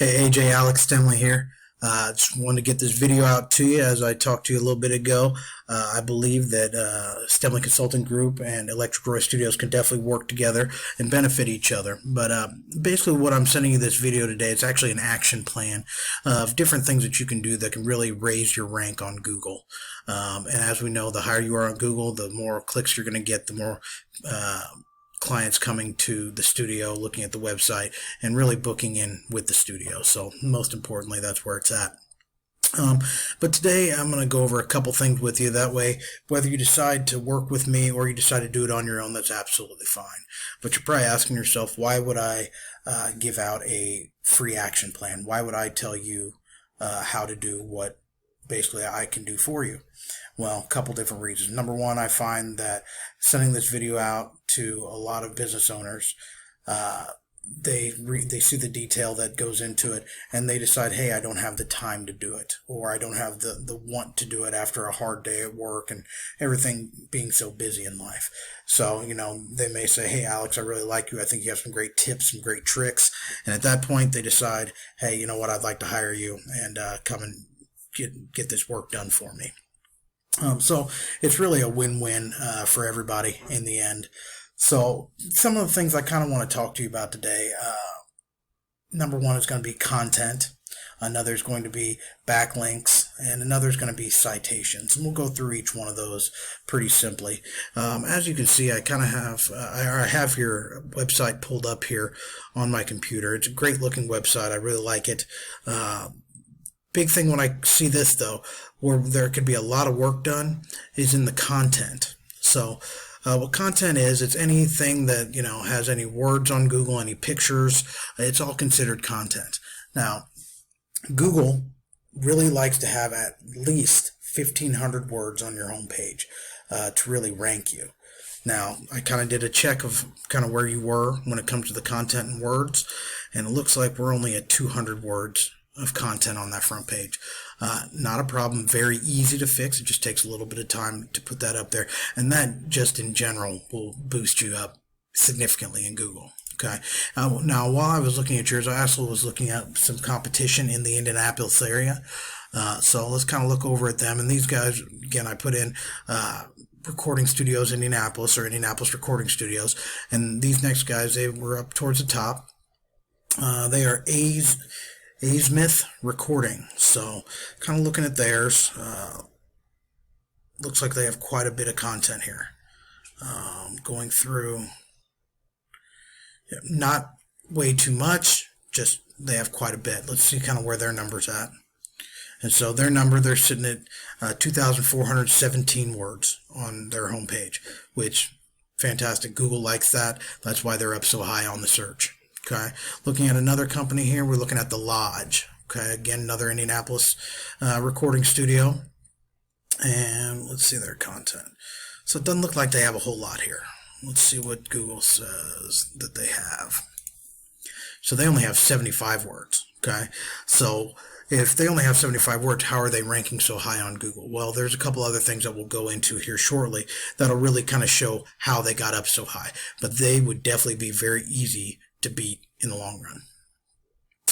Hey AJ, Alex Stemle here. Just wanted to get this video out to you as I talked to you a little bit ago. I believe that Stemle Consulting Group and Electric Roy Studios can definitely work together and benefit each other. But basically what I'm sending you this video today, it's actually an action plan of different things that you can do that can really raise your rank on Google. And as we know, the higher you are on Google, the more clicks you're going to get, the more clients coming to the studio, looking at the website, and really booking in with the studio. So most importantly, that's where it's at. But today I'm going to go over a couple things with you. That way, whether you decide to work with me or you decide to do it on your own, that's absolutely fine. But you're probably asking yourself, why would I give out a free action plan? Why would I tell you how to do what basically I can do for you? Well, a couple different reasons. Number one, I find that sending this video out to a lot of business owners, they see the detail that goes into it, and they decide, hey, I don't have the time to do it, or I don't have the want to do it after a hard day at work and everything being so busy in life. So, they may say, hey, Alex, I really like you. I think you have some great tips, some great tricks. And at that point, they decide, hey, you know what, I'd like to hire you and come and get this work done for me. So it's really a win-win for everybody in the end. So some of the things I kind of want to talk to you about today, number one is going to be content. Another is going to be backlinks, and another is going to be citations. And we'll go through each one of those pretty simply. As you can see, I kind of have I have your website pulled up here on my computer. It's a great looking website. I really like it. Big thing when I see this, though, where there could be a lot of work done, is in the content. So what content is, it's anything that, has any words on Google, any pictures. It's all considered content. Now, Google really likes to have at least 1,500 words on your homepage to really rank you. Now, I kind of did a check of kind of where you were when it comes to the content and words, and it looks like we're only at 200 words of content on that front page. Not a problem, very easy to fix. It just takes a little bit of time to put that up there, and that just in general will boost you up significantly in Google. Okay. Now, while I was looking at yours, I also was looking at some competition in the Indianapolis area. So let's kind of look over at them. And these guys, again, I put in Recording Studios Indianapolis, or Indianapolis Recording Studios, and these next guys, they were up towards the top. They are Smith Recording. So kind of looking at theirs, looks like they have quite a bit of content here. Going through, not way too much, just they have quite a bit. Let's see kind of where their number's at. And so they're sitting at 2,417 words on their homepage, which fantastic. Google likes that. That's why they're up so high on the search. Okay, looking at another company here, we're looking at The Lodge. Okay, again, another Indianapolis recording studio. And let's see their content. So it doesn't look like they have a whole lot here. Let's see what Google says that they have. So they only have 75 words. Okay, so if they only have 75 words, how are they ranking so high on Google? Well, there's a couple other things that we'll go into here shortly that'll really kind of show how they got up so high. But they would definitely be very easy to beat in the long run.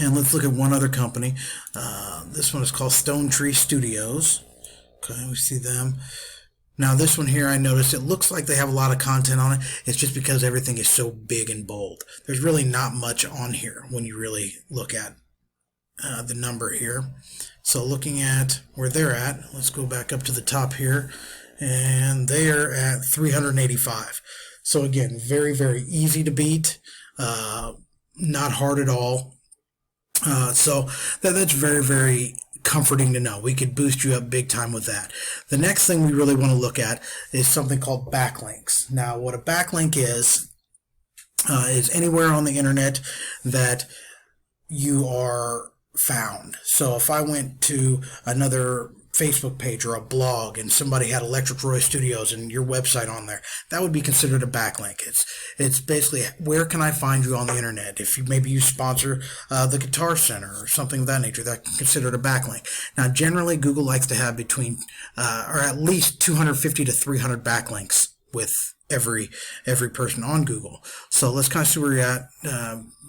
And let's look at one other company. This one is called Stone Tree Studios. Okay, we see them. Now this one here, I noticed it looks like they have a lot of content on it. It's just because everything is so big and bold. There's really not much on here when you really look at the number here. So looking at where they're at, let's go back up to the top here, and they are at 385. So again, very, very easy to beat. Not hard at all. So that's very, very comforting to know. We could boost you up big time with that. The next thing we really want to look at is something called backlinks. Now, what a backlink is anywhere on the internet that you are found. So if I went to another Facebook page or a blog and somebody had Electric Roy Studios and your website on there, that would be considered a backlink. It's basically, where can I find you on the internet? If you sponsor the Guitar Center or something of that nature, that's considered a backlink. Now, generally, Google likes to have between or at least 250 to 300 backlinks with every person on Google. So let's kind of see where you're at.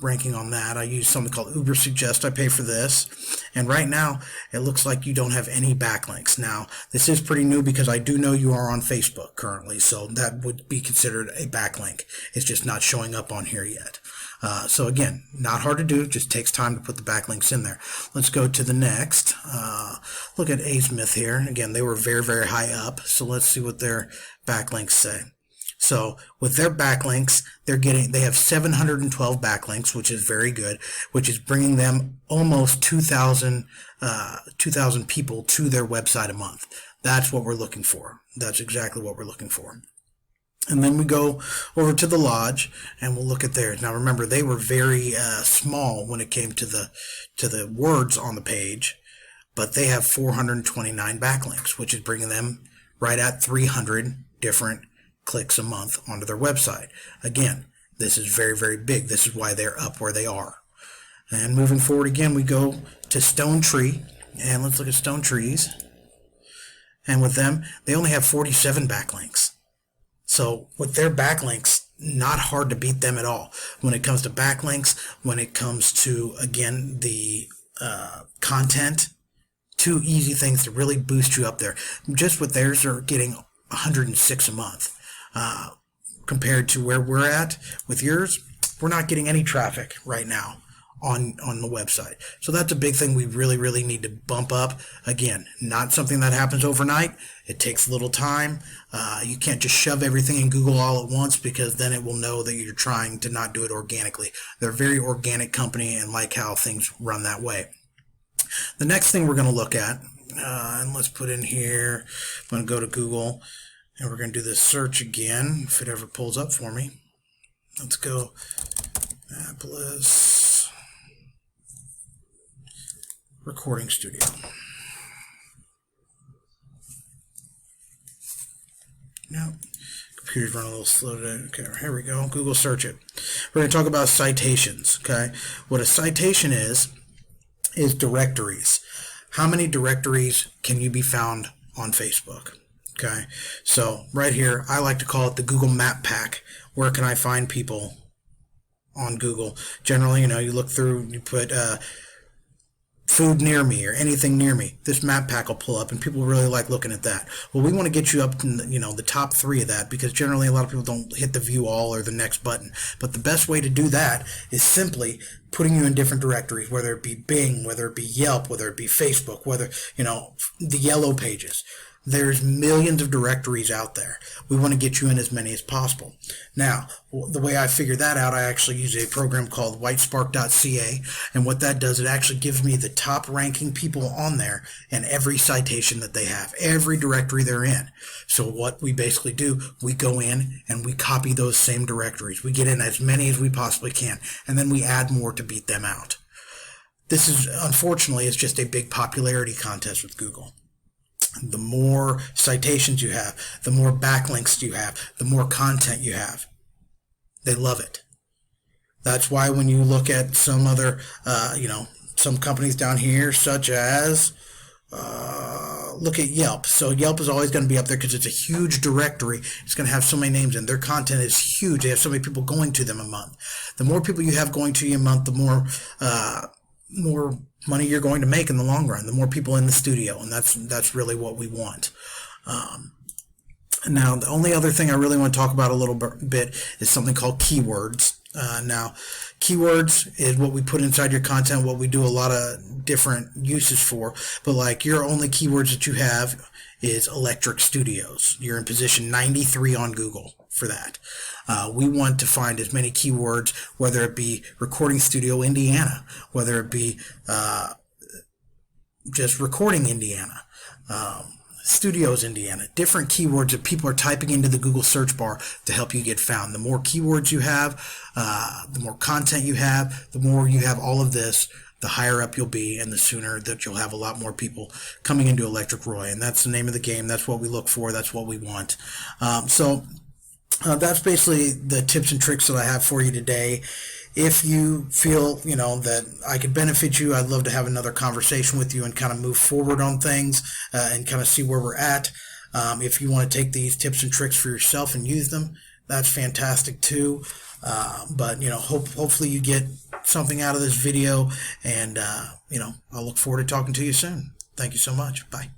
ranking on that. I use something called Uber Suggest. I pay for this, and right now it looks like you don't have any backlinks. Now this is pretty new because I do know you are on Facebook currently, so that would be considered a backlink. It's just not showing up on here yet. So again, not hard to do, just takes time to put the backlinks in there. Let's go to the next. Look at A-Smith here. Again, they were very, very high up, so let's see what their backlinks say. So with their backlinks, they have 712 backlinks, which is very good, which is bringing them almost 2,000 people to their website a month. That's what we're looking for. That's exactly what we're looking for. And then we go over to the Lodge, and we'll look at theirs. Now remember, they were very small when it came to the words on the page, but they have 429 backlinks, which is bringing them right at 300 different clicks a month onto their website. Again, this is very, very big. This is why they're up where they are. And moving forward again, we go to Stone Tree, and let's look at Stone Trees. And with them, they only have 47 backlinks. So with their backlinks, not hard to beat them at all. When it comes to backlinks, when it comes to, again, the content, two easy things to really boost you up there. Just with theirs, they're getting 106 a month. Compared to where we're at with yours, we're not getting any traffic right now on the website. So that's a big thing we really, really need to bump up. Again, not something that happens overnight. It takes a little time. You can't just shove everything in Google all at once, because then it will know that you're trying to not do it organically. They're a very organic company and like how things run that way. The next thing we're going to look at, and let's put in here, I'm going to go to Google, and we're going to do this search again, if it ever pulls up for me. Let's go Apple's recording studio. No, computer's running a little slow today. Okay, here we go. Google search it. We're going to talk about citations. Okay, what a citation is directories. How many directories can you be found on Facebook? Okay, so right here, I like to call it the Google Map Pack. Where can I find people on Google? Generally, you look through, you put food near me or anything near me. This map pack will pull up, and people really like looking at that. Well, we want to get you up in the top 3 of that, because generally a lot of people don't hit the view all or the next button. But the best way to do that is simply putting you in different directories, whether it be Bing, whether it be Yelp, whether it be Facebook, whether, the yellow pages. There's millions of directories out there. We want to get you in as many as possible. Now, the way I figure that out, I actually use a program called whitespark.ca, and what that does, it actually gives me the top ranking people on there and every citation that they have, every directory they're in. So what we basically do, we go in and we copy those same directories. We get in as many as we possibly can, and then we add more to beat them out. This is, unfortunately, it's just a big popularity contest with Google. The more citations you have, the more backlinks you have, the more content you have. They love it. That's why when you look at some other, some companies down here, such as, look at Yelp. So Yelp is always going to be up there because it's a huge directory. It's going to have so many names, and their content is huge. They have so many people going to them a month. The more people you have going to you a month, the more money you're going to make in the long run, the more people in the studio, and that's really what we want. Now, the only other thing I really want to talk about a little bit is something called keywords. Now, keywords is what we put inside your content, what we do a lot of different uses for, but like your only keywords that you have is electric studios. You're in position 93 on Google for that. We want to find as many keywords, whether it be recording studio Indiana, whether it be just recording Indiana, studios Indiana, different keywords that people are typing into the Google search bar to help you get found. The more keywords you have, the more content you have, the more you have all of this, the higher up you'll be, and the sooner that you'll have a lot more people coming into Electric Roy. And that's the name of the game. That's what we look for. That's what we want. That's basically the tips and tricks that I have for you today. If you feel, that I could benefit you, I'd love to have another conversation with you and kind of move forward on things and kind of see where we're at. If you want to take these tips and tricks for yourself and use them, that's fantastic too. But hopefully you get something out of this video, and I'll look forward to talking to you soon. Thank you so much. Bye.